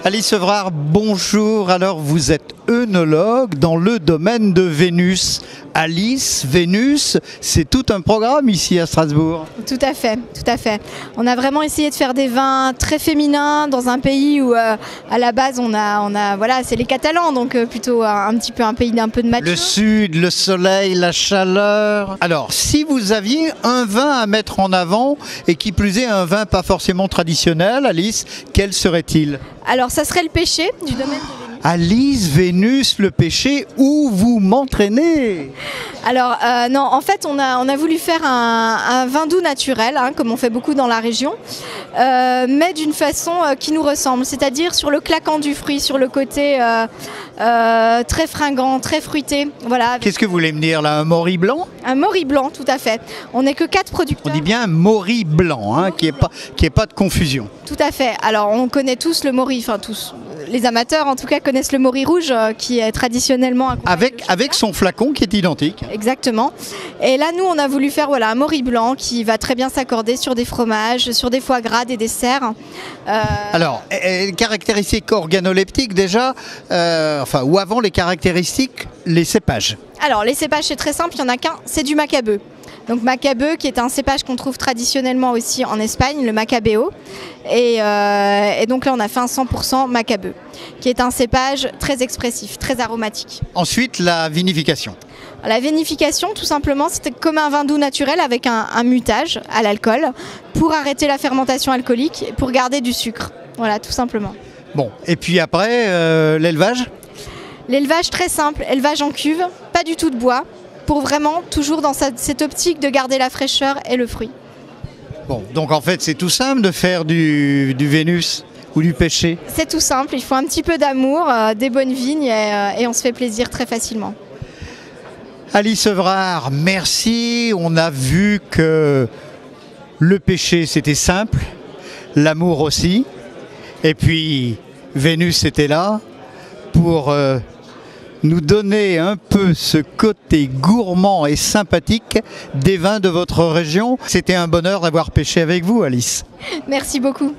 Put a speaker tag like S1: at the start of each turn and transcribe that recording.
S1: Alice Sevrard, bonjour. Alors vous êtes œnologue dans le domaine de Vénus. Alice, Vénus, c'est tout un programme ici à Strasbourg.
S2: Tout à fait, tout à fait. On a vraiment essayé de faire des vins très féminins dans un pays où à la base voilà, c'est les Catalans, donc plutôt un petit peu un pays d'un peu de mature.
S1: Le sud, le soleil, la chaleur. Alors, si vous aviez un vin à mettre en avant et qui plus est un vin pas forcément traditionnel, Alice, quel serait-il?
S2: Alors ça serait le pêché du domaine de Vénus.
S1: Alice, Vénus, le pêché, où vous m'entraînez?
S2: Alors non, en fait on a voulu faire un vin doux naturel, hein, comme on fait beaucoup dans la région, mais d'une façon qui nous ressemble, c'est-à-dire sur le claquant du fruit, sur le côté très fringant, très fruité. Voilà.
S1: Qu'est-ce que vous voulez me dire là, un Maury blanc?
S2: Un Maury blanc, tout à fait. On n'est que 4 producteurs.
S1: On dit bien Maury blanc, hein, qu'il n'y ait pas de confusion.
S2: Tout à fait. Alors on connaît tous le Maury, enfin tous. Les amateurs en tout cas connaissent le Maury rouge qui est traditionnellement
S1: avec son flacon qui est identique.
S2: Exactement. Et là nous on a voulu faire voilà, un Maury blanc qui va très bien s'accorder sur des fromages, sur des foie gras, des desserts.
S1: Alors, caractéristiques organoleptiques déjà, ou avant les caractéristiques, les cépages.
S2: Alors les cépages c'est très simple, il n'y en a qu'un, c'est du macabeu. Donc macabeu qui est un cépage qu'on trouve traditionnellement aussi en Espagne, le macabeo. Et donc là on a fait un 100% macabeu, qui est un cépage très expressif, très aromatique.
S1: Ensuite la vinification.
S2: La vinification tout simplement c'était comme un vin doux naturel avec un mutage à l'alcool pour arrêter la fermentation alcoolique, pour garder du sucre. Voilà tout simplement.
S1: Bon, et puis après l'élevage?
S2: L'élevage très simple, élevage en cuve, pas du tout de bois, pour vraiment toujours dans cette optique de garder la fraîcheur et le fruit.
S1: Bon, donc en fait c'est tout simple de faire du Vénus ou du pêché?
S2: C'est tout simple, il faut un petit peu d'amour, des bonnes vignes et on se fait plaisir très facilement.
S1: Alice Sevrard, merci. On a vu que le pêché c'était simple, l'amour aussi, et puis Vénus était là pour nous donner un peu ce côté gourmand et sympathique des vins de votre région. C'était un bonheur d'avoir pêché avec vous, Alice.
S2: Merci beaucoup.